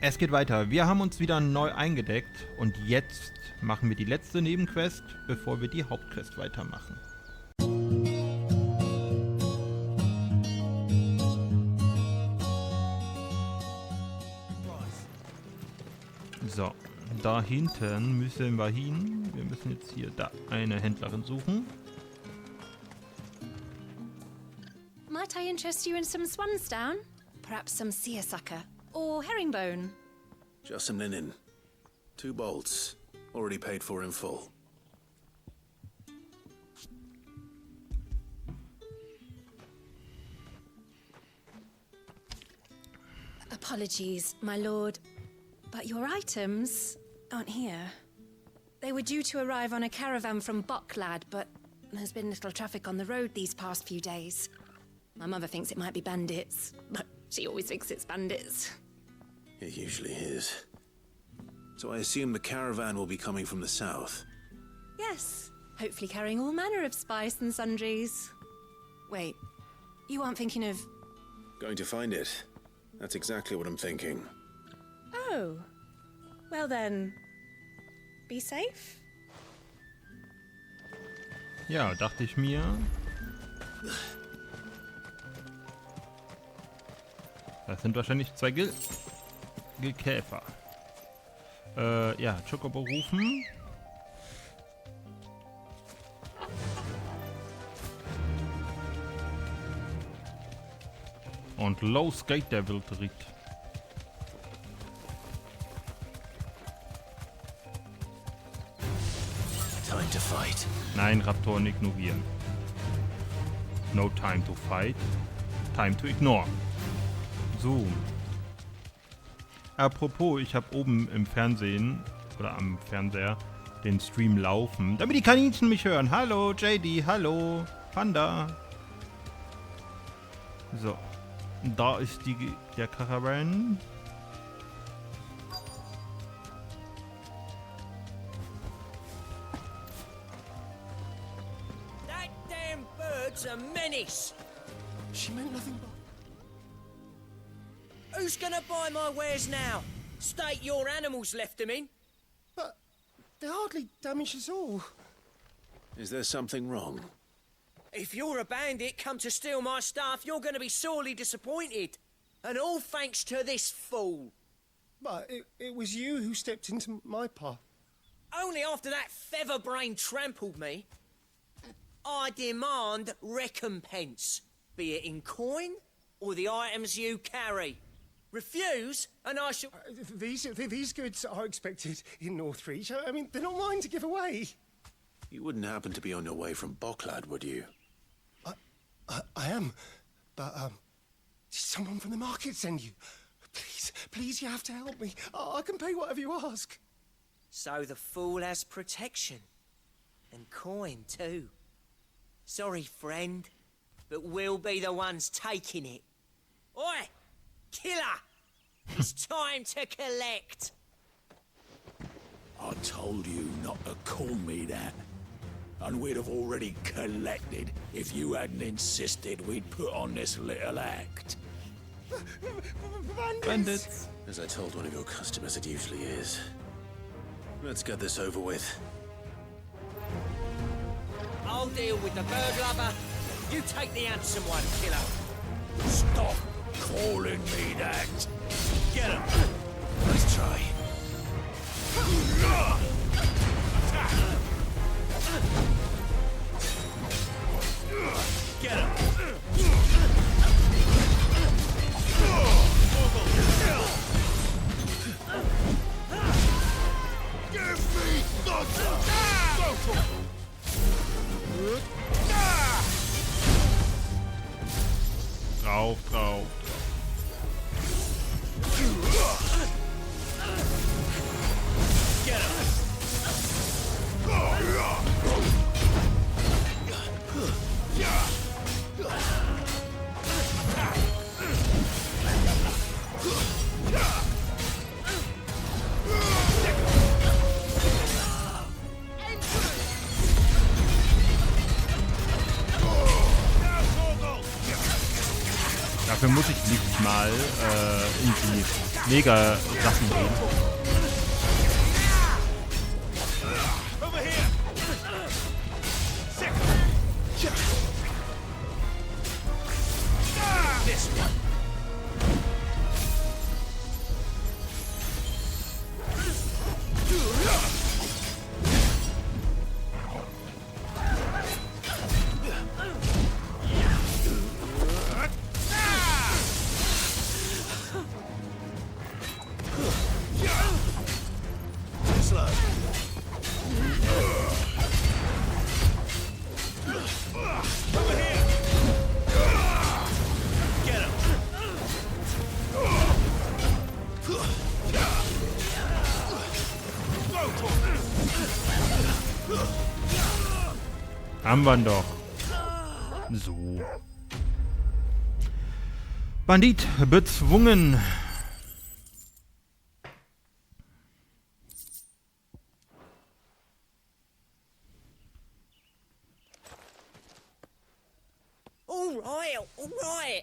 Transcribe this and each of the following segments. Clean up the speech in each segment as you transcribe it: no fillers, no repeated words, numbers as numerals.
Es geht weiter. Wir haben uns wieder neu eingedeckt und jetzt machen wir die letzte Nebenquest, bevor wir die Hauptquest weitermachen. So, da hinten müssen wir hin. Wir müssen jetzt hier da eine Händlerin suchen. Might I interest you in some swansdown? Perhaps some seersucker or herringbone? Just some linen. 2 bolts. Already paid for in full. Apologies, my lord, but your items aren't here. They were due to arrive on a caravan from Begleite, but there's been little traffic on the road these past few days. My mother thinks it might be bandits, but she always thinks it's bandits. It usually is. So I assume the caravan will be coming from the south. Yes, hopefully carrying all manner of spice and sundries. Wait, you aren't thinking of... Going to find it. That's exactly what I'm thinking. Oh, well then, be safe. Ja, dachte ich mir. Das sind wahrscheinlich 2 Gilkäfer. Ja, Chocobo rufen. Und los geht der Wildritt. Time to fight. Nein, Raptoren ignorieren. No time to fight. Time to ignore. So. Apropos, ich habe oben im Fernsehen oder am Fernseher den Stream laufen, damit die Kaninchen mich hören. Hallo JD, hallo Panda. So. Da ist der Caravan. That damn bird's a menace. She meant nothing but... Who's gonna buy my wares now? State your animals left them in. But they hardly damage us all. Is there something wrong? If you're a bandit come to steal my stuff, you're gonna be sorely disappointed. And all thanks to this fool. But it was you who stepped into my path. Only after that feather-brain trampled me. I demand recompense, be it in coin or the items you carry. Refuse, and I shall... These goods are expected in Northreach. I mean, they're not mine to give away. You wouldn't happen to be on your way from Begleite, would you? I am, but did someone from the market send you? Please, you have to help me. I can pay whatever you ask. So the fool has protection. And coin, too. Sorry, friend, but we'll be the ones taking it. Oi! Killer! It's time to collect! I told you not to call me that. And we'd have already collected if you hadn't insisted we'd put on this little act. Bandits. As I told one of your customers, it usually is. Let's get this over with. I'll deal with the bird lover. You take the handsome one, killer. Stop calling me that. Get him! Nice try. Get him! Give me the Drauf, drauf. Get him! Dafür muss ich nicht mal irgendwie mega Sachen gehen. Haben wir ihn doch. So. Bandit bezwungen. All right.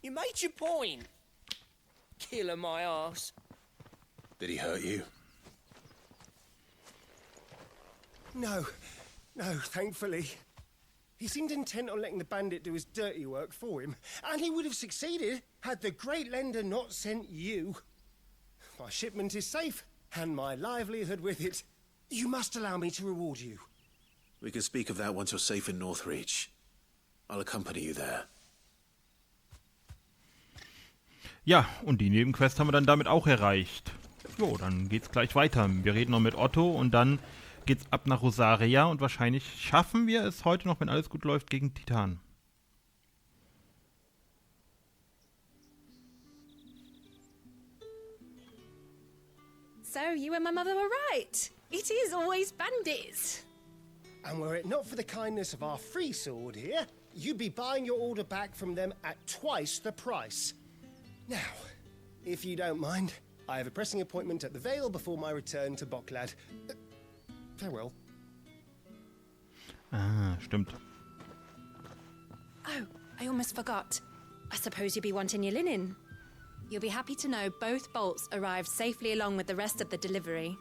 You made your point. Killer my ass. Did he hurt you? No, thankfully. He seemed intent on letting the bandit do his dirty work for him, and he would have succeeded had the great lender not sent you. My shipment is safe, and my livelihood with it. You must allow me to reward you. We can speak of that once you're safe in Northreach. I'll accompany you there. Ja, und die Nebenquest haben wir dann damit auch erreicht. Jo, dann geht's gleich weiter. Wir reden noch mit Otto und dann geht's ab nach Rosaria und wahrscheinlich schaffen wir es heute noch, wenn alles gut läuft, gegen Titan. So, you and my mother were right. It is always bandits. And were it not for the kindness of our free sword here, you'd be buying your order back from them at twice the price. Now, if you don't mind, I have a pressing appointment at the Vale before my return to Boklad. Farewell. Ah, stimmt. Oh, I almost forgot. I suppose you'll be wanting your linen. You'll be happy to know both bolts arrived safely along with the rest of the delivery.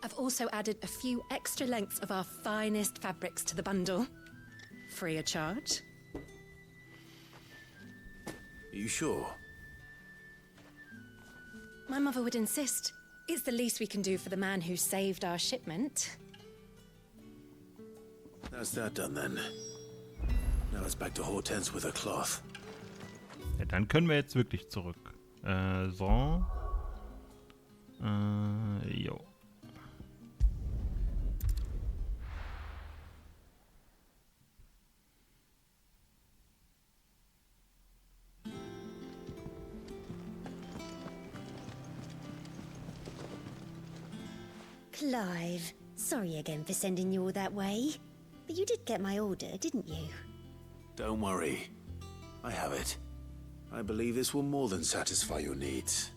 I've also added a few extra lengths of our finest fabrics to the bundle. Free of charge. Are you sure? My mother would insist. It's the least we can do for the man who saved our shipment. That's that done then. Now it's back to Hortense with her cloth. Ja, dann können wir jetzt wirklich zurück. So. Jo. Clive, sorry again for sending you all that way. But you did get my order, didn't you? Don't worry. I have it. I believe this will more than satisfy your needs.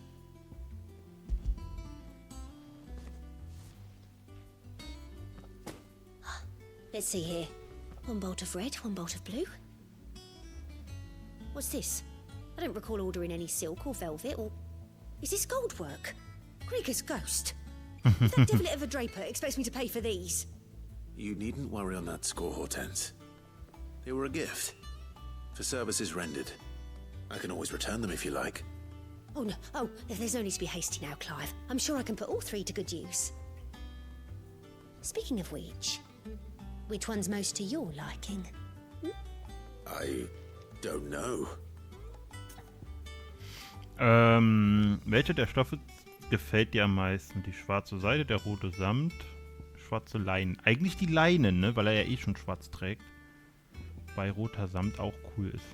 Let's see here. One bolt of red, one bolt of blue. What's this? I don't recall ordering any silk or velvet, or... Is this gold work? Gregor's ghost. If that devil of a draper expects me to pay for these. You needn't worry on that score, Hortense. They were a gift. For services rendered. I can always return them if you like. Oh, no. Oh, there's no need to be hasty now, Clive. I'm sure I can put all three to good use. Speaking of which one's most to your liking? I don't know. Welche der Stoffe gefällt dir am meisten? Die schwarze Seide, der rote Samt, schwarze Leinen. Eigentlich die Leinen, ne? Weil er ja eh schon schwarz trägt. Wobei roter Samt auch cool ist.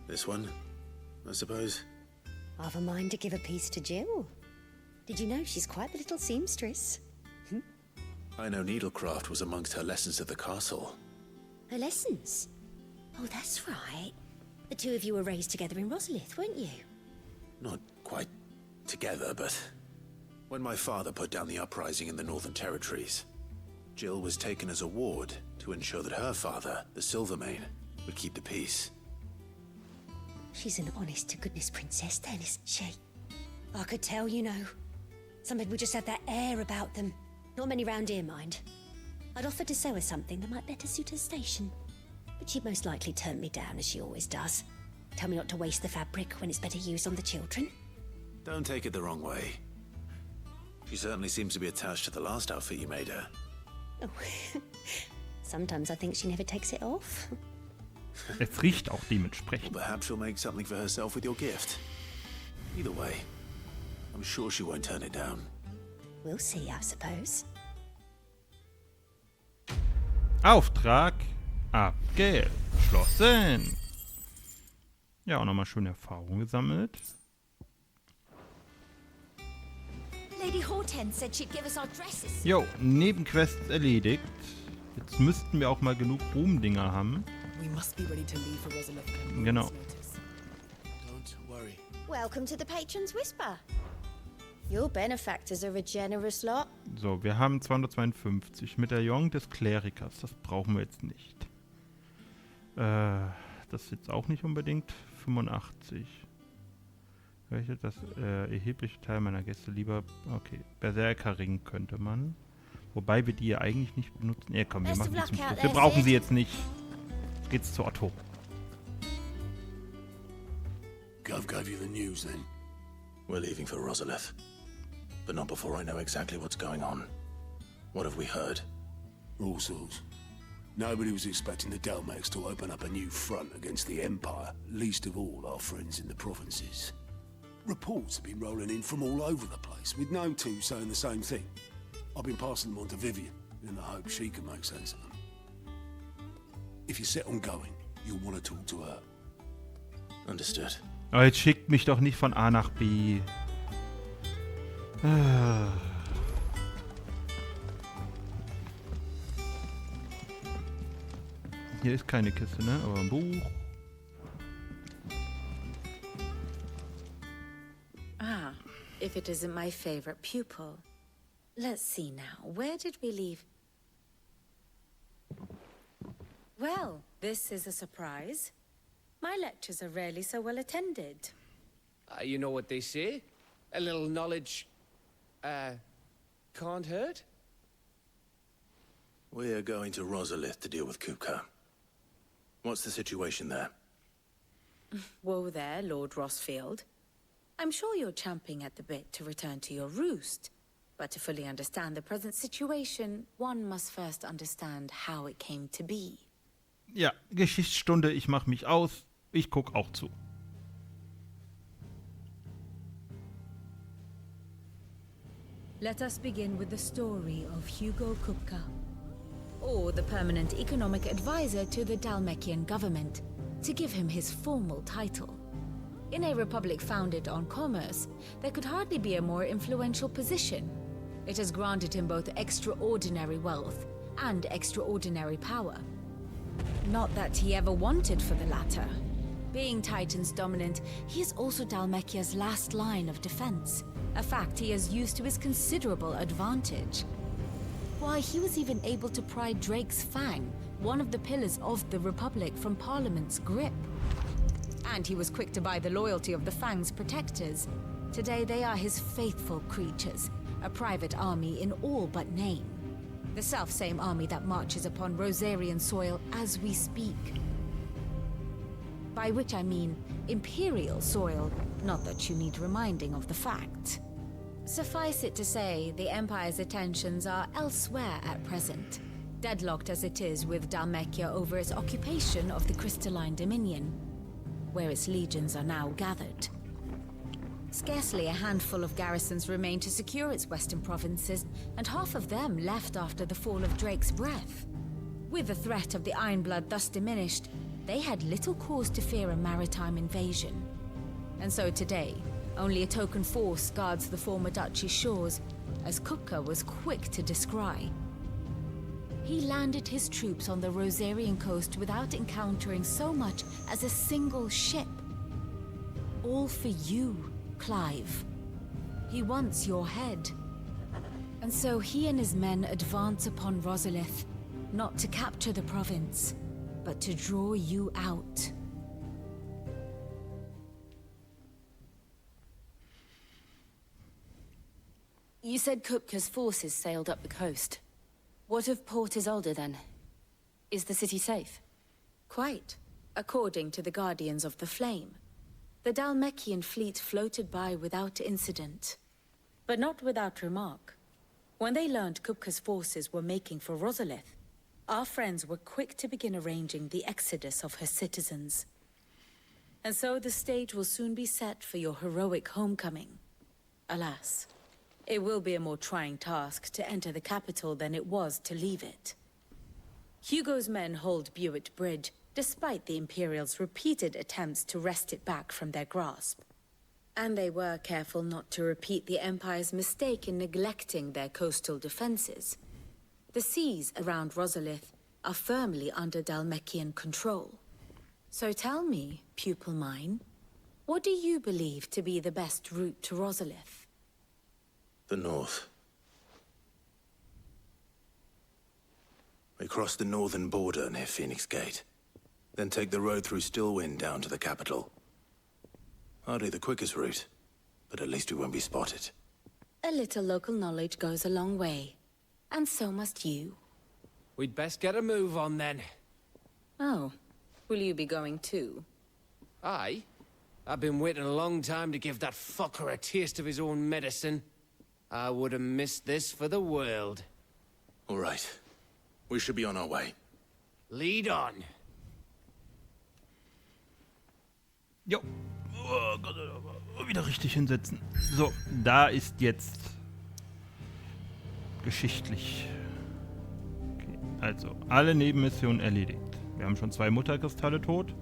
This one, I suppose. I've a mind to give a piece to Jill. Did you know she's quite the little seamstress? I know needlecraft was amongst her lessons at the castle. Her lessons? Oh, that's right. The two of you were raised together in Rosalith, weren't you? Not quite together, but when my father put down the uprising in the Northern Territories, Jill was taken as a ward to ensure that her father, the Silvermane, would keep the peace. She's an honest-to-goodness princess then, isn't she? I could tell, you know. Some people just have that air about them. Not many round here, mind. I'd offered to sew her something that might better suit her station. But she'd most likely turn me down, as she always does. Tell me not to waste the fabric when it's better used on the children. Don't take it the wrong way. She certainly seems to be attached to the last outfit you made her. Oh. Sometimes I think she never takes it off. Es riecht auch dementsprechend. Well, perhaps she'll make something for herself with your gift. Either way, I'm sure she won't turn it down. We'll see, I suppose. Auftrag abgeschlossen. Ja, auch nochmal schöne Erfahrung gesammelt. Lady Hortense said she'd give us our dresses. Jo, Nebenquests erledigt. Jetzt müssten wir auch mal genug Ruhmdinger haben. We must be ready to leave for Rosalith. Genau. Don't worry. Welcome to the Patron's Whisper. Your benefactors are a generous lot. So, wir haben 252. Medaillon des Klerikers. Das brauchen wir jetzt nicht. Das jetzt auch nicht unbedingt. 85. Welche das erhebliche Teil meiner Gäste lieber... Okay, Berserkerring könnte man. Wobei wir die ja eigentlich nicht benutzen. Ja, komm, wir machen die zum Schluss. Wir brauchen sie jetzt nicht. Jetzt geht's zu Otto. Gov gave you the news then? We're leaving for Rosalith. But not before I know exactly what's going on. What have we heard? All sorts. Nobody was expecting the Delmex to open up a new front against the Empire, least of all our friends in the provinces. Reports have been rolling in from all over the place, with no two saying the same thing. I've been passing them on to Vivian, in the hope she can make sense of them. If you're set on going, you'll want to talk to her. Understood. Aber jetzt schickt mich doch nicht von A nach B. Hier ist keine Kiste, ne? Aber ein Buch. Ah, if it isn't my favorite pupil. Let's see now. Where did we leave? Well, this is a surprise. My lectures are rarely so well attended. You know what they say? A little knowledge, can't hurt? We're going to Rosalith to deal with Kuka. What's the situation there? Whoa there, Lord Rossfield. I'm sure you're champing at the bit to return to your roost. But to fully understand the present situation, one must first understand how it came to be. Ja, Geschichtsstunde, ich mach mich aus. Ich guck auch zu. Let us begin with the story of Hugo Kupka. Or the permanent economic advisor to the Dalmekian government, to give him his formal title. In a republic founded on commerce, there could hardly be a more influential position. It has granted him both extraordinary wealth and extraordinary power. Not that he ever wanted for the latter. Being Titan's dominant, he is also Dalmekia's last line of defense, a fact he has used to his considerable advantage. Why, he was even able to pry Drake's Fang, one of the pillars of the Republic, from Parliament's grip. And he was quick to buy the loyalty of the Fang's protectors. Today they are his faithful creatures, a private army in all but name. The self-same army that marches upon Rosarian soil as we speak. By which I mean Imperial soil, not that you need reminding of the fact. Suffice it to say, the Empire's attentions are elsewhere at present, deadlocked as it is with Dalmekia over its occupation of the Crystalline Dominion, where its legions are now gathered. Scarcely a handful of garrisons remain to secure its western provinces, and half of them left after the fall of Drake's Breath. With the threat of the Ironblood thus diminished, they had little cause to fear a maritime invasion. And so today, only a token force guards the former duchy's shores, as Kupka was quick to descry. He landed his troops on the Rosarian coast without encountering so much as a single ship. All for you, Clive. He wants your head. And so he and his men advance upon Rosalith, not to capture the province, but to draw you out. You said Kupka's forces sailed up the coast. What of Port Isolde then? Is the city safe? Quite, according to the Guardians of the Flame. The Dhalmekian fleet floated by without incident, but not without remark. When they learned Kupka's forces were making for Rosalith, our friends were quick to begin arranging the exodus of her citizens. And so the stage will soon be set for your heroic homecoming. Alas, it will be a more trying task to enter the capital than it was to leave it. Hugo's men hold Buet Bridge, despite the Imperials' repeated attempts to wrest it back from their grasp. And they were careful not to repeat the Empire's mistake in neglecting their coastal defenses. The seas around Rosalith are firmly under Dhalmekian control. So tell me, pupil mine, what do you believe to be the best route to Rosalith? The north. We cross the northern border near Phoenix Gate. Then take the road through Stillwind down to the capital. Hardly the quickest route, but at least we won't be spotted. A little local knowledge goes a long way. And so must you. We'd best get a move on then. Oh, will you be going too? Aye. I've been waiting a long time to give that fucker a taste of his own medicine. I would have missed this for the world. All right. We should be on our way. Lead on. Jo. Oh Gott, wieder richtig hinsetzen. So, da ist jetzt geschichtlich. Okay, also, alle Nebenmissionen erledigt. Wir haben schon 2 Mutterkristalle tot.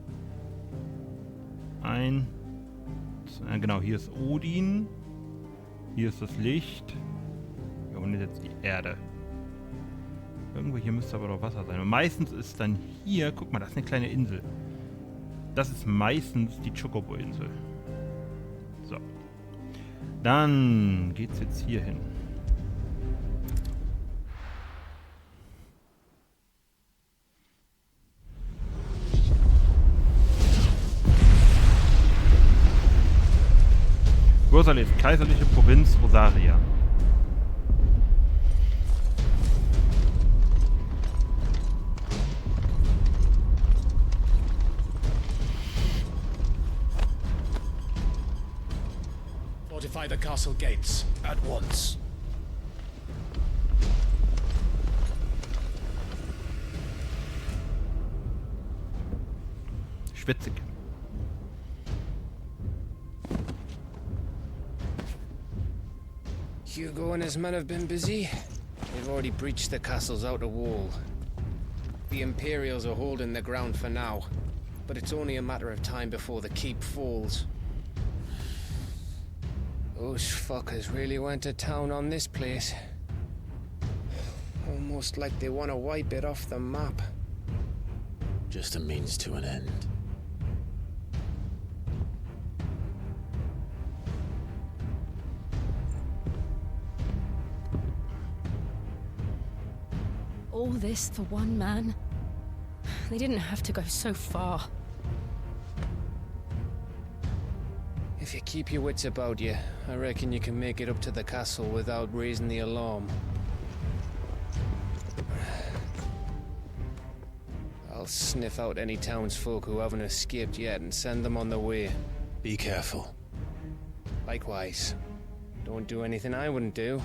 Genau, hier ist Odin. Hier ist das Licht. Wir holen jetzt die Erde. Irgendwo hier müsste aber doch Wasser sein. Und meistens ist dann hier, guck mal, das ist eine kleine Insel. Das ist meistens die Chocobo-Insel. So. Dann geht's jetzt hier hin. Rosalith, kaiserliche Provinz Rosaria. Fortify the castle gates at once. Schwitzig. Hugo and his men have been busy. They've already breached the castle's outer wall. The Imperials are holding the ground for now, but it's only a matter of time before the keep falls. Those fuckers really went to town on this place. Almost like they want to wipe it off the map. Just a means to an end. All this for one man? They didn't have to go so far. If you keep your wits about you, I reckon you can make it up to the castle without raising the alarm. I'll sniff out any townsfolk who haven't escaped yet and send them on their way. Be careful. Likewise. Don't do anything I wouldn't do.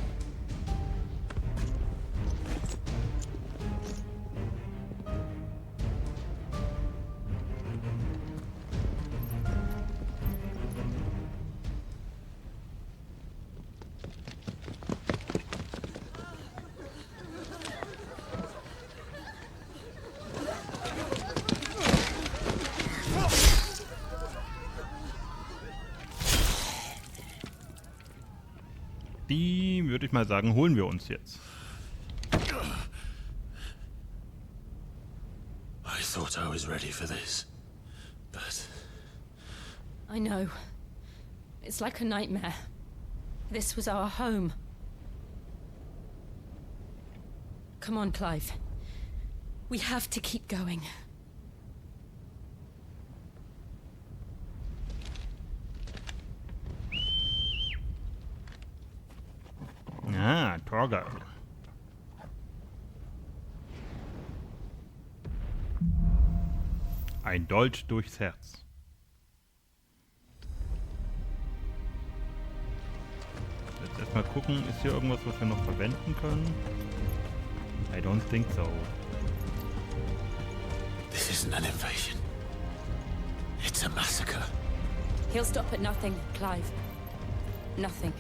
Die, würde ich mal sagen, holen wir uns jetzt. I thought I was ready for this, but... I know. It's like a nightmare. This was our home. Come on, Clive. We have to keep going. geil. Ein Dolch durchs Herz. Jetzt erstmal gucken, ist hier irgendwas, was wir noch verwenden können? I don't think so. This isn't an invasion. It's a massacre. He'll stop at nothing, Clive. Nothing.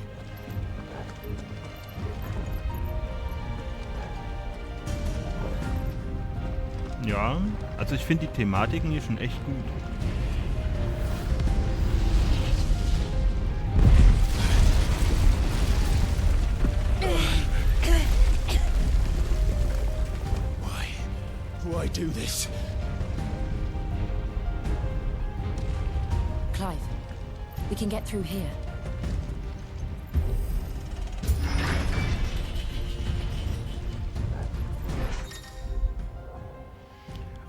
Ja, also ich finde die Thematiken hier schon echt gut. Why do this? Clive, we can get through here.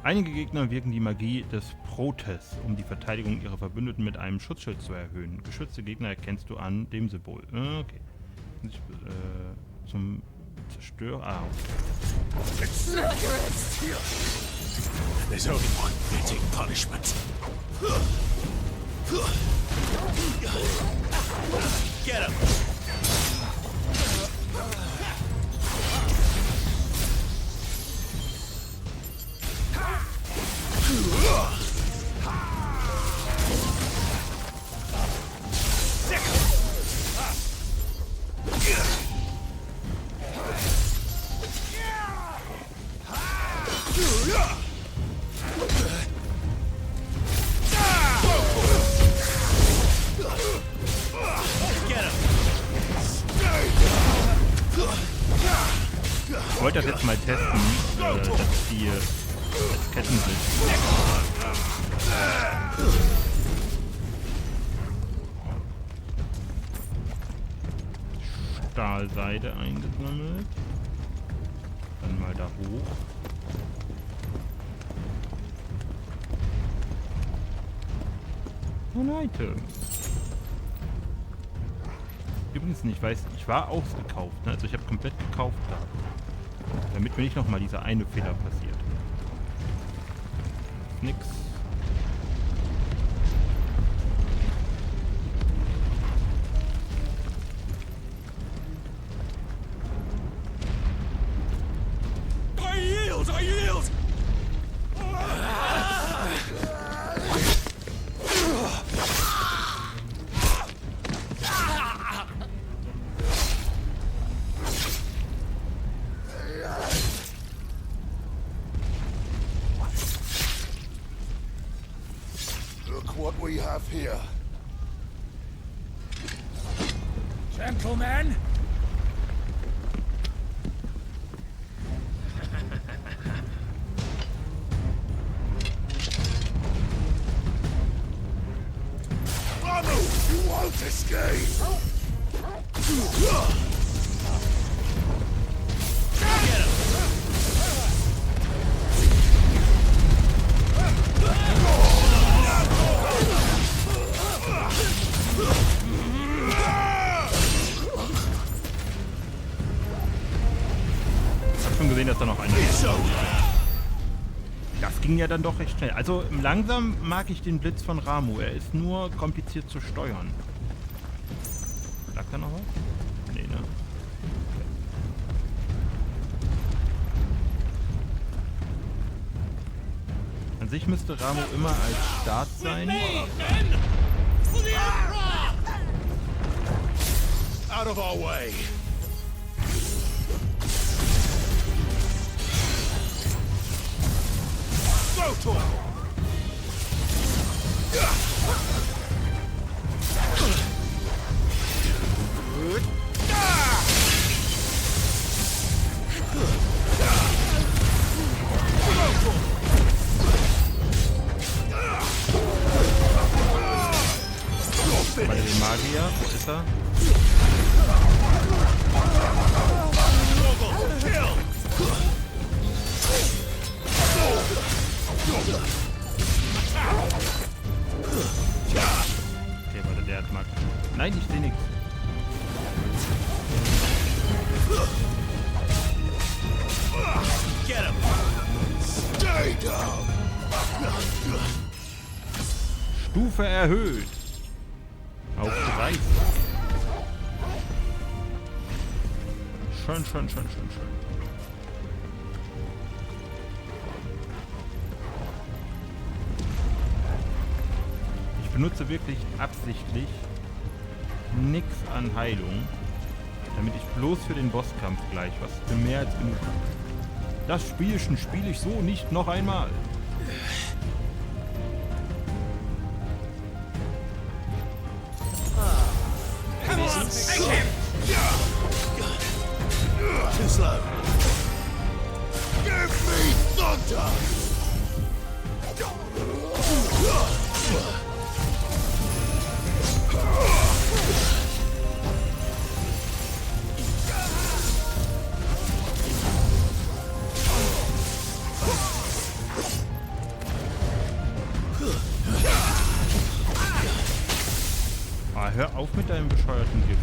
Einige Gegner wirken die Magie des Protes, um die Verteidigung ihrer Verbündeten mit einem Schutzschild zu erhöhen. Geschützte Gegner erkennst du an dem Symbol. Okay. Zum Zerstörer. Ah, okay. There's only one fitting punishment. Get him! Ich wollte das jetzt mal testen, dass die als Ketten sind. Stahlseide eingesammelt. Dann mal da hoch. Ein Item. Übrigens nicht, ich war ausgekauft, ne? Also ich habe komplett gekauft da. Damit mir nicht nochmal dieser eine Fehler passiert. Nix. I yield! I yield! What we have here. Gentlemen! You won't escape! Gesehen, dass da noch einer ist. Das ging ja dann doch recht schnell. Also langsam mag ich den Blitz von Ramu. Er ist nur kompliziert zu steuern. Lag da noch was? Nee, ne? An sich müsste Ramu immer als Start sein. Out of our way! Bei den Magier, wo ist er? Okay, warte, der hat Mag. Nein, ich sehe nichts. Stufe erhöht. Auf 30. Schön, schön, schön, schön, schön. Ich benutze wirklich absichtlich nix an Heilung, damit ich bloß für den Bosskampf gleich was für mehr als genug habe. Das Spielchen spiele ich so nicht noch einmal. Too slow. Give me thunder! Ah, hör auf mit deinem bescheuerten Gift.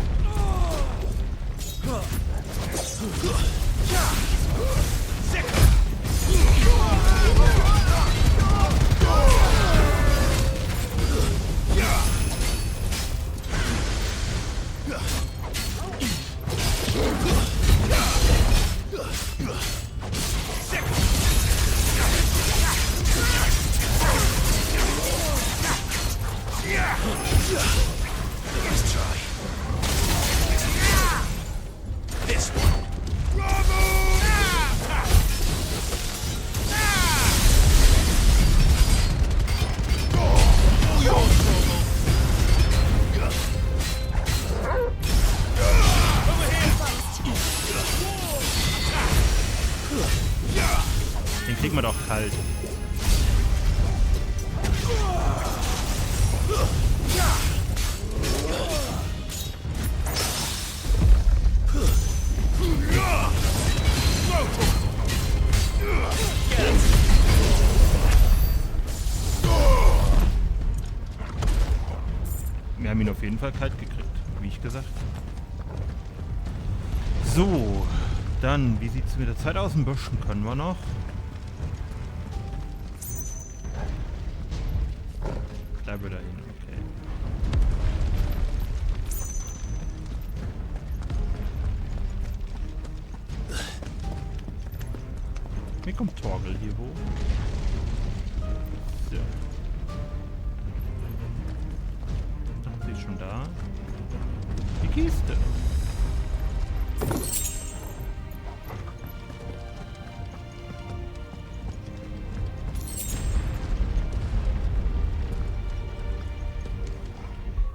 Let's try. This one. Den kriegen wir doch kalt. Wir haben ihn auf jeden Fall kalt gekriegt, wie ich gesagt habe. So, dann, wie sieht es mit der Zeit aus? Ein bisschen können wir noch. Da wird er hin, okay. Mir kommt Torgel hier hoch. So. Ach, sie ist schon da. Die Kiste.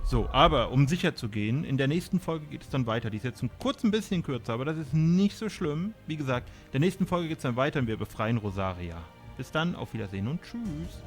So, aber um sicher zu gehen, in der nächsten Folge geht es dann weiter. Die ist jetzt kurz ein bisschen kürzer, aber das ist nicht so schlimm. Wie gesagt, in der nächsten Folge geht es dann weiter und wir befreien Rosaria. Bis dann, auf Wiedersehen und tschüss.